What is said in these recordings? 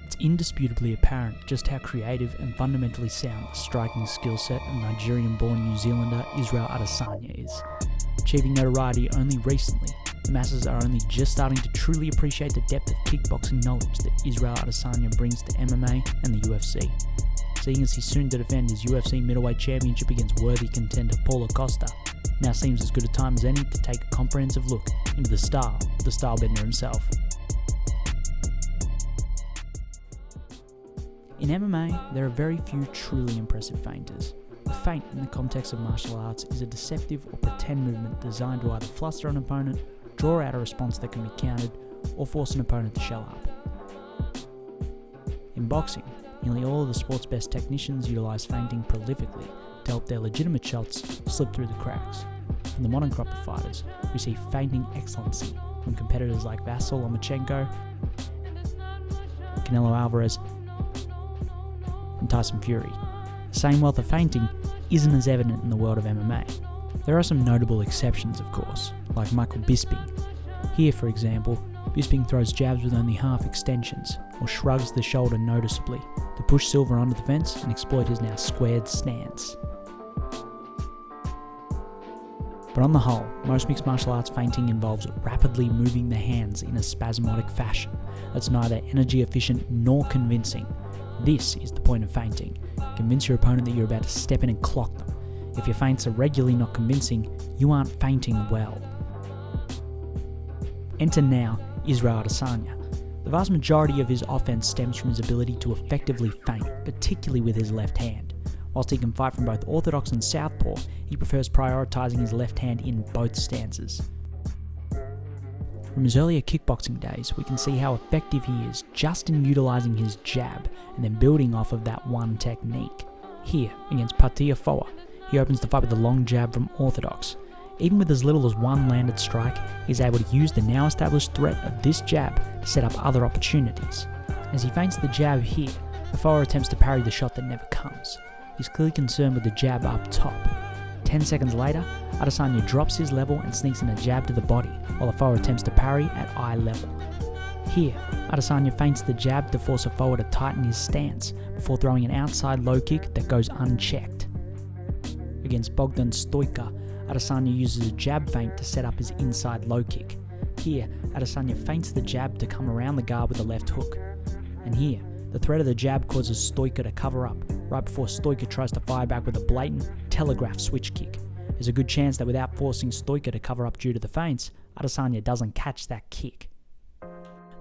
It's indisputably apparent just how creative and fundamentally sound the striking skill set of Nigerian-born New Zealander Israel Adesanya is. Achieving notoriety only recently, the masses are only just starting to truly appreciate the depth of kickboxing knowledge that Israel Adesanya brings to MMA and the UFC. Seeing as he's soon to defend his UFC middleweight championship against worthy contender Paulo Costa, now seems as good a time as any to take a comprehensive look into the star of the Stylebender himself. In MMA, there are very few truly impressive feinters. A feint in the context of martial arts is a deceptive or pretend movement designed to either fluster an opponent, draw out a response that can be countered, or force an opponent to shell up. In boxing, nearly all of the sport's best technicians utilise feinting prolifically to help their legitimate shots slip through the cracks. From the modern crop of fighters, we see feinting excellency from competitors like Vasyl Lomachenko, Canelo Alvarez, and Tyson Fury. The same wealth of feinting isn't as evident in the world of MMA. There are some notable exceptions, of course, like Michael Bisping. Here, for example, Bisping throws jabs with only half extensions, or shrugs the shoulder noticeably to push Silva onto the fence and exploit his now squared stance. But on the whole, most mixed martial arts feinting involves rapidly moving the hands in a spasmodic fashion that's neither energy efficient nor convincing. This is the point of feinting. Convince your opponent that you're about to step in and clock them. If your feints are regularly not convincing, you aren't feinting well. Enter now Israel Adesanya. The vast majority of his offense stems from his ability to effectively feint, particularly with his left hand. Whilst he can fight from both orthodox and southpaw, he prefers prioritizing his left hand in both stances. From his earlier kickboxing days, we can see how effective he is just in utilizing his jab and then building off of that one technique. Here, against Patia Foa, he opens the fight with a long jab from orthodox. Even with as little as one landed strike, he's able to use the now established threat of this jab to set up other opportunities. As he feints the jab here, Foa attempts to parry the shot that never comes. He's clearly concerned with the jab up top. 10 seconds later, Adesanya drops his level and sneaks in a jab to the body, while Foa attempts to parry at eye level. Here, Adesanya feints the jab to force Foa to tighten his stance before throwing an outside low kick that goes unchecked. Against Bogdan Stoica, Adesanya uses a jab feint to set up his inside low kick. Here, Adesanya feints the jab to come around the guard with a left hook. And here, the threat of the jab causes Stoica to cover up, right before Stoica tries to fire back with a blatant, telegraph switch kick. There's a good chance that without forcing Stoica to cover up due to the feints, Adesanya doesn't catch that kick.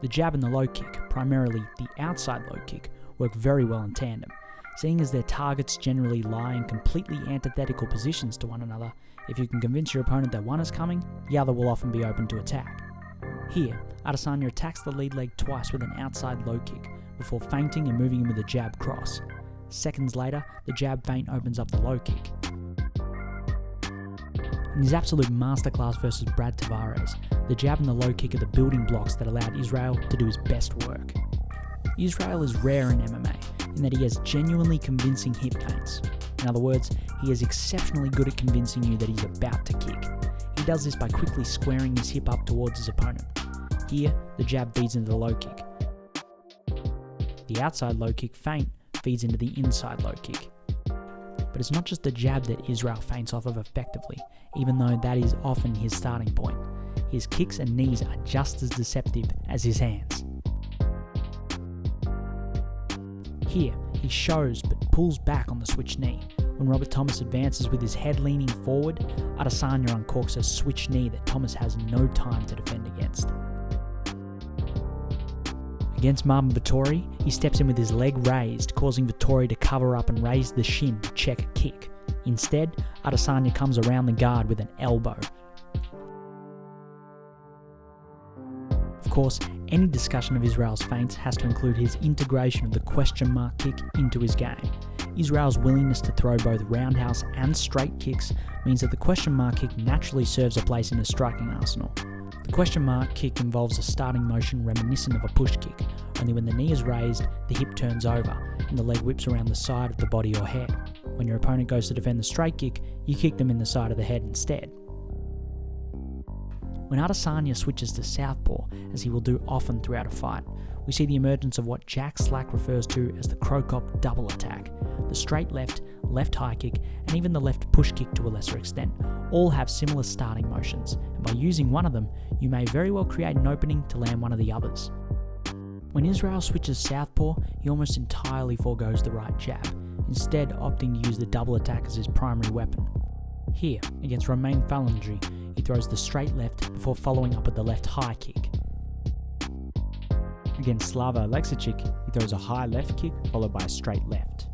The jab and the low kick, primarily the outside low kick, work very well in tandem. Seeing as their targets generally lie in completely antithetical positions to one another, if you can convince your opponent that one is coming, the other will often be open to attack. Here, Adesanya attacks the lead leg twice with an outside low kick, before feinting and moving him with a jab cross. Seconds later, the jab feint opens up the low kick. In his absolute masterclass versus Brad Tavares, the jab and the low kick are the building blocks that allowed Israel to do his best work. Israel is rare in MMA in that he has genuinely convincing hip feints. In other words, he is exceptionally good at convincing you that he's about to kick. He does this by quickly squaring his hip up towards his opponent. Here, the jab feeds into the low kick. The outside low kick feint feeds into the inside low kick. But it's not just the jab that Israel feints off of effectively, even though that is often his starting point. His kicks and knees are just as deceptive as his hands. Here, he shows but pulls back on the switch knee. When Robert Thomas advances with his head leaning forward, Adesanya uncorks a switch knee that Thomas has no time to defend against. Against Marvin Vettori, he steps in with his leg raised, causing Vettori to cover up and raise the shin to check a kick. Instead, Adesanya comes around the guard with an elbow. Of course, any discussion of Israel's feints has to include his integration of the question mark kick into his game. Israel's willingness to throw both roundhouse and straight kicks means that the question mark kick naturally serves a place in his striking arsenal. The question mark kick involves a starting motion reminiscent of a push kick, only when the knee is raised, the hip turns over, and the leg whips around the side of the body or head. When your opponent goes to defend the straight kick, you kick them in the side of the head instead. When Adesanya switches to southpaw, as he will do often throughout a fight, we see the emergence of what Jack Slack refers to as the Crocop double attack. The straight left, left high kick, and even the left push kick to a lesser extent all have similar starting motions, and by using one of them, you may very well create an opening to land one of the others. When Israel switches southpaw, he almost entirely forgoes the right jab, instead opting to use the double attack as his primary weapon. Here, against Romain Falendry, he throws the straight left before following up with the left high kick. Against Slava Alexichik, he throws a high left kick followed by a straight left.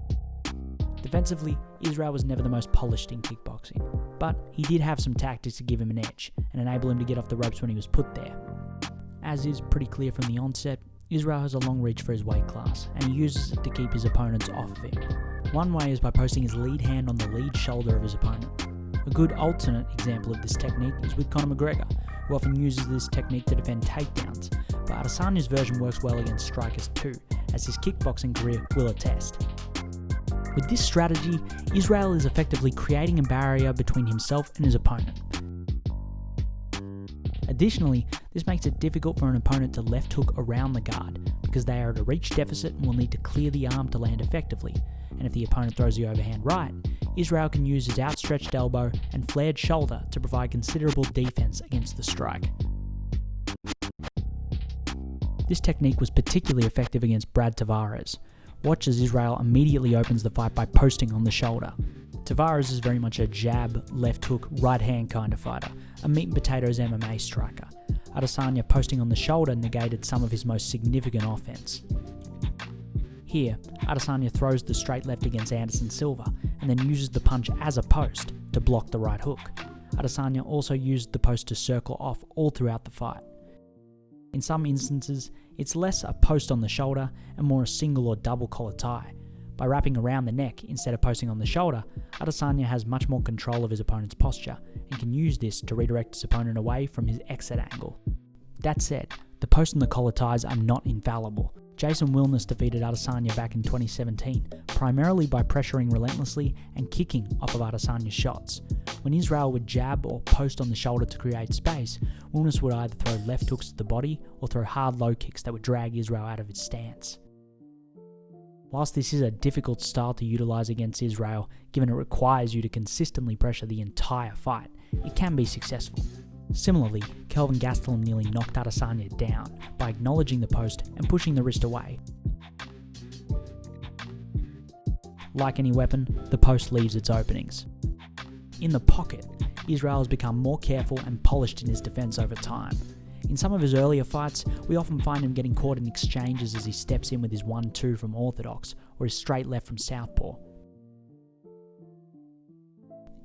Defensively, Israel was never the most polished in kickboxing, but he did have some tactics to give him an edge and enable him to get off the ropes when he was put there. As is pretty clear from the onset, Israel has a long reach for his weight class, and he uses it to keep his opponents off of him. One way is by posting his lead hand on the lead shoulder of his opponent. A good alternate example of this technique is with Conor McGregor, who often uses this technique to defend takedowns, but Adesanya's version works well against strikers too, as his kickboxing career will attest. With this strategy, Israel is effectively creating a barrier between himself and his opponent. Additionally, this makes it difficult for an opponent to left hook around the guard, because they are at a reach deficit and will need to clear the arm to land effectively, and if the opponent throws the overhand right, Israel can use his outstretched elbow and flared shoulder to provide considerable defense against the strike. This technique was particularly effective against Brad Tavares. Watch as Israel immediately opens the fight by posting on the shoulder. Tavares is very much a jab, left hook, right hand kind of fighter, a meat and potatoes MMA striker. Adesanya posting on the shoulder negated some of his most significant offense. Here, Adesanya throws the straight left against Anderson Silva and then uses the punch as a post to block the right hook. Adesanya also used the post to circle off all throughout the fight. In some instances, it's less a post on the shoulder and more a single or double collar tie. By wrapping around the neck instead of posting on the shoulder, Adesanya has much more control of his opponent's posture and can use this to redirect his opponent away from his exit angle. That said, the post and the collar ties are not infallible. Jason Wilness defeated Adesanya back in 2017, primarily by pressuring relentlessly and kicking off of Adesanya's shots. When Israel would jab or post on the shoulder to create space, Wilness would either throw left hooks to the body or throw hard low kicks that would drag Israel out of its stance. Whilst this is a difficult style to utilise against Israel, given it requires you to consistently pressure the entire fight, it can be successful. Similarly, Kelvin Gastelum nearly knocked Adesanya down by acknowledging the post and pushing the wrist away. Like any weapon, the post leaves its openings. In the pocket, Israel has become more careful and polished in his defense over time. In some of his earlier fights, we often find him getting caught in exchanges as he steps in with his 1-2 from orthodox or his straight left from southpaw.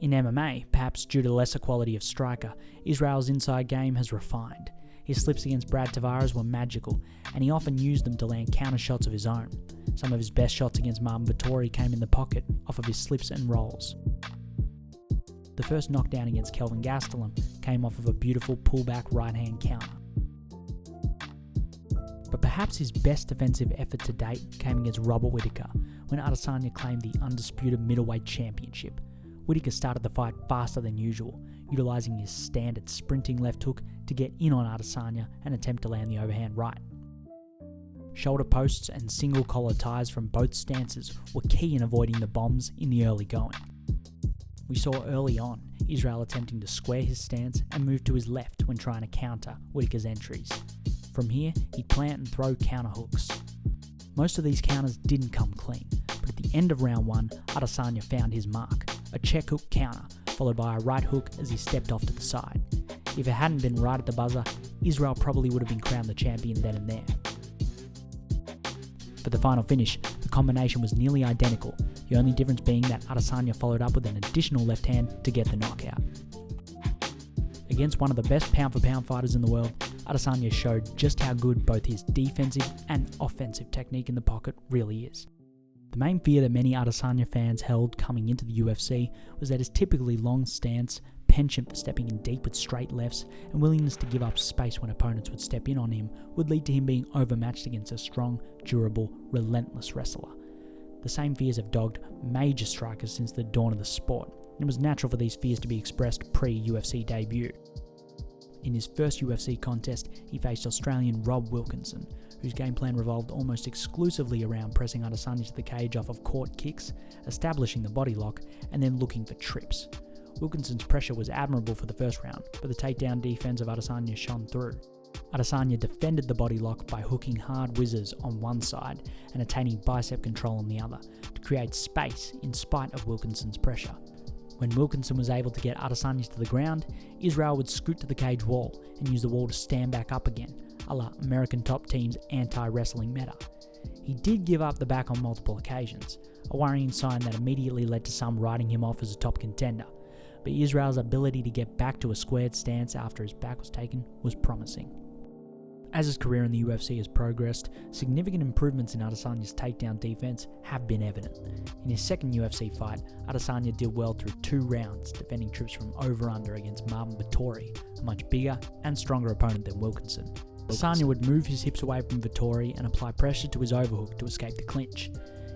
In MMA, perhaps due to the lesser quality of striker, Israel's inside game has refined. His slips against Brad Tavares were magical, and he often used them to land counter shots of his own. Some of his best shots against Marvin Vettori came in the pocket off of his slips and rolls. The first knockdown against Kelvin Gastelum came off of a beautiful pullback right-hand counter. But perhaps his best defensive effort to date came against Robert Whittaker, when Adesanya claimed the undisputed middleweight championship. Whittaker started the fight faster than usual, utilising his standard sprinting left hook to get in on Adesanya and attempt to land the overhand right. Shoulder posts and single collar ties from both stances were key in avoiding the bombs in the early going. We saw early on Israel attempting to square his stance and move to his left when trying to counter Whittaker's entries. From here, he'd plant and throw counter hooks. Most of these counters didn't come clean, but at the end of round 1, Adesanya found his mark, a check hook counter, followed by a right hook as he stepped off to the side. If it hadn't been right at the buzzer, Israel probably would have been crowned the champion then and there. For the final finish, the combination was nearly identical, the only difference being that Adesanya followed up with an additional left hand to get the knockout. Against one of the best pound-for-pound fighters in the world, Adesanya showed just how good both his defensive and offensive technique in the pocket really is. The main fear that many Adesanya fans held coming into the UFC was that his typically long stance, penchant for stepping in deep with straight lefts, and willingness to give up space when opponents would step in on him would lead to him being overmatched against a strong, durable, relentless wrestler. The same fears have dogged major strikers since the dawn of the sport, and it was natural for these fears to be expressed pre-UFC debut. In his first UFC contest, he faced Australian Rob Wilkinson, whose game plan revolved almost exclusively around pressing Adesanya to the cage off of caught kicks, establishing the body lock, and then looking for trips. Wilkinson's pressure was admirable for the first round, but the takedown defense of Adesanya shone through. Adesanya defended the body lock by hooking hard whizzes on one side and attaining bicep control on the other to create space in spite of Wilkinson's pressure. When Wilkinson was able to get Adesanya to the ground, Israel would scoot to the cage wall and use the wall to stand back up again, a la American top team's anti-wrestling meta. He did give up the back on multiple occasions, a worrying sign that immediately led to some writing him off as a top contender, but Israel's ability to get back to a squared stance after his back was taken was promising. As his career in the UFC has progressed, significant improvements in Adesanya's takedown defense have been evident. In his second UFC fight, Adesanya did well through 2 rounds, defending trips from over-under against Marvin Vettori, a much bigger and stronger opponent than Wilkinson. Adesanya would move his hips away from Vettori and apply pressure to his overhook to escape the clinch.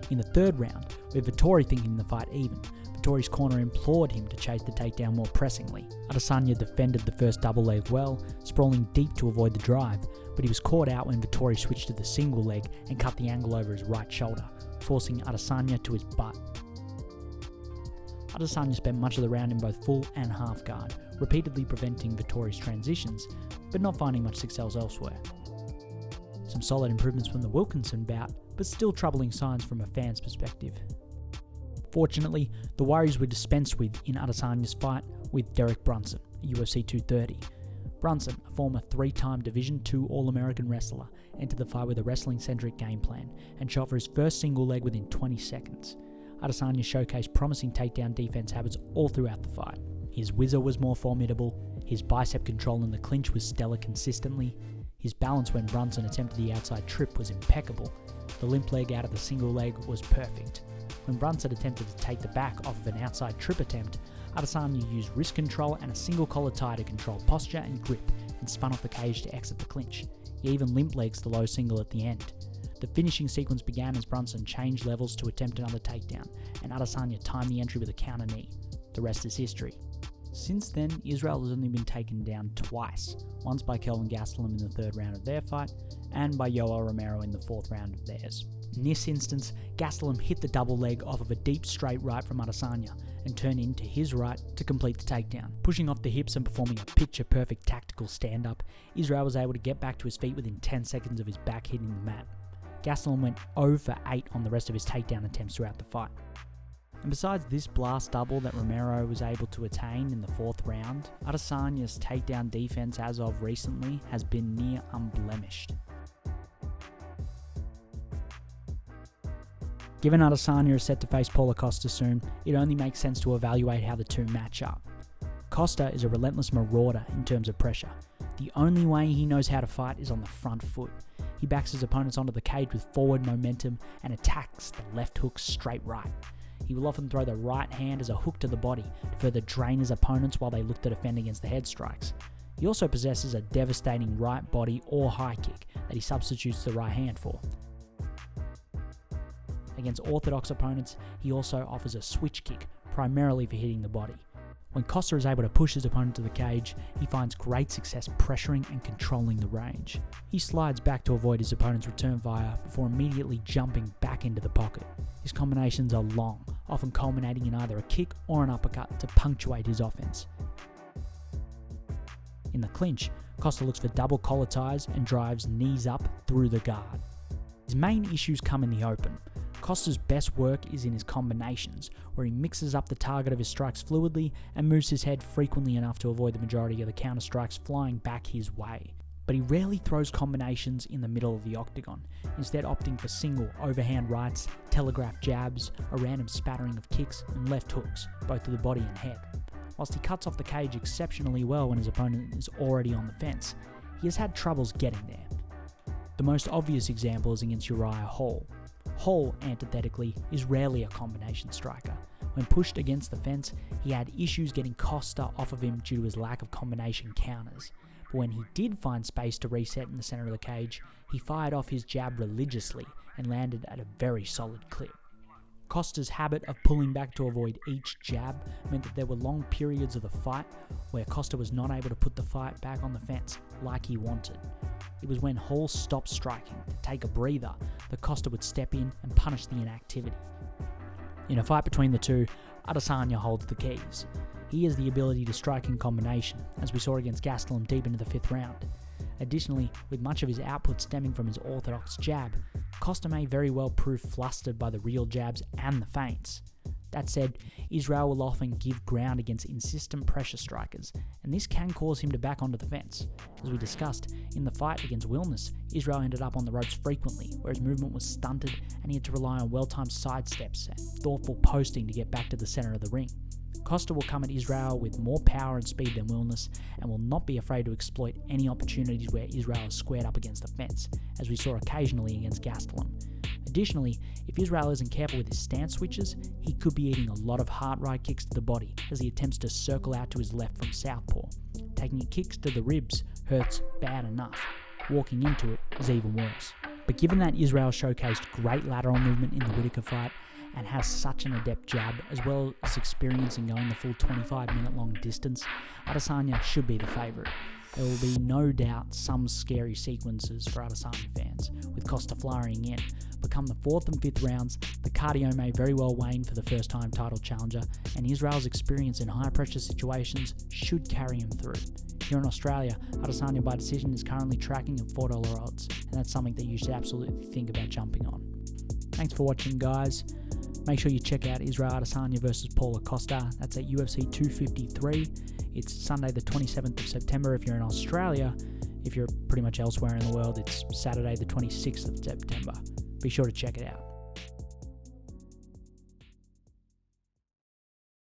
In the third round, with Vettori thinking the fight even, Vettori's corner implored him to chase the takedown more pressingly. Adesanya defended the first double leg well, sprawling deep to avoid the drive, but he was caught out when Vettori switched to the single leg and cut the angle over his right shoulder, forcing Adesanya to his butt. Adesanya spent much of the round in both full and half guard, repeatedly preventing Vettori's transitions, but not finding much success elsewhere. Some solid improvements from the Wilkinson bout, but still troubling signs from a fan's perspective. Fortunately, the worries were dispensed with in Adesanya's fight with Derek Brunson, a UFC 230. Brunson, a former 3-time Division II All-American wrestler, entered the fight with a wrestling-centric game plan and shot for his first single leg within 20 seconds. Adesanya showcased promising takedown defense habits all throughout the fight. His whizzer was more formidable, his bicep control in the clinch was stellar consistently, his balance when Brunson attempted the outside trip was impeccable, the limp leg out of the single leg was perfect. When Brunson attempted to take the back off of an outside trip attempt, Adesanya used wrist control and a single collar tie to control posture and grip and spun off the cage to exit the clinch. He even limp legs the low single at the end. The finishing sequence began as Brunson changed levels to attempt another takedown, and Adesanya timed the entry with a counter knee. The rest is history. Since then, Israel has only been taken down twice, once by Kelvin Gastelum in the 3rd round of their fight, and by Yoel Romero in the 4th round of theirs. In this instance, Gastelum hit the double leg off of a deep straight right from Adesanya and turned into his right to complete the takedown. Pushing off the hips and performing a picture-perfect tactical stand-up, Israel was able to get back to his feet within 10 seconds of his back hitting the mat. Gastelum went 0 for 8 on the rest of his takedown attempts throughout the fight. And besides this blast double that Romero was able to attain in the 4th round, Adesanya's takedown defense as of recently has been near unblemished. Given Adesanya is set to face Paulo Costa soon, it only makes sense to evaluate how the two match up. Costa is a relentless marauder in terms of pressure. The only way he knows how to fight is on the front foot. He backs his opponents onto the cage with forward momentum and attacks the left hook straight right. He will often throw the right hand as a hook to the body to further drain his opponents while they look to defend against the head strikes. He also possesses a devastating right body or high kick that he substitutes the right hand for. Against orthodox opponents, he also offers a switch kick, primarily for hitting the body. When Costa is able to push his opponent to the cage, he finds great success pressuring and controlling the range. He slides back to avoid his opponent's return fire before immediately jumping back into the pocket. His combinations are long, often culminating in either a kick or an uppercut to punctuate his offense. In the clinch, Costa looks for double collar ties and drives knees up through the guard. His main issues come in the open. Costa's best work is in his combinations, where he mixes up the target of his strikes fluidly and moves his head frequently enough to avoid the majority of the counter strikes flying back his way. But he rarely throws combinations in the middle of the octagon, instead opting for single overhand rights, telegraph jabs, a random spattering of kicks and left hooks, both to the body and head. Whilst he cuts off the cage exceptionally well when his opponent is already on the fence, he has had troubles getting there. The most obvious example is against Uriah Hall. Hall, antithetically, is rarely a combination striker. When pushed against the fence, he had issues getting Costa off of him due to his lack of combination counters. But when he did find space to reset in the center of the cage, he fired off his jab religiously and landed at a very solid clip. Costa's habit of pulling back to avoid each jab meant that there were long periods of the fight where Costa was not able to put the fight back on the fence like he wanted. It was when Hall stopped striking to take a breather that Costa would step in and punish the inactivity. In a fight between the two, Adesanya holds the keys. He has the ability to strike in combination, as we saw against Gastelum deep into the 5th round. Additionally, with much of his output stemming from his orthodox jab, Costa may very well prove flustered by the real jabs and the feints. That said, Israel will often give ground against insistent pressure strikers, and this can cause him to back onto the fence. As we discussed, in the fight against Wilness, Israel ended up on the ropes frequently, where his movement was stunted and he had to rely on well-timed sidesteps and thoughtful posting to get back to the centre of the ring. Costa will come at Israel with more power and speed than Wilness, and will not be afraid to exploit any opportunities where Israel is squared up against the fence, as we saw occasionally against Gastelum. Additionally, if Israel isn't careful with his stance switches, he could be eating a lot of hard right kicks to the body as he attempts to circle out to his left from southpaw. Taking kicks to the ribs hurts bad enough. Walking into it is even worse. But given that Israel showcased great lateral movement in the Whittaker fight, and has such an adept jab, as well as experience in going the full 25-minute long distance, Adesanya should be the favourite. There will be no doubt some scary sequences for Adesanya fans, with Costa flying in. But come the 4th and 5th rounds, the cardio may very well wane for the first-time title challenger, and Israel's experience in high-pressure situations should carry him through. Here in Australia, Adesanya by decision is currently tracking at $4 odds, and that's something that you should absolutely think about jumping on. Thanks for watching, guys. Make sure you check out Israel Adesanya versus Paulo Costa. That's at UFC 253. It's Sunday the 27th of September if you're in Australia. If you're pretty much elsewhere in the world, it's Saturday the 26th of September. Be sure to check it out.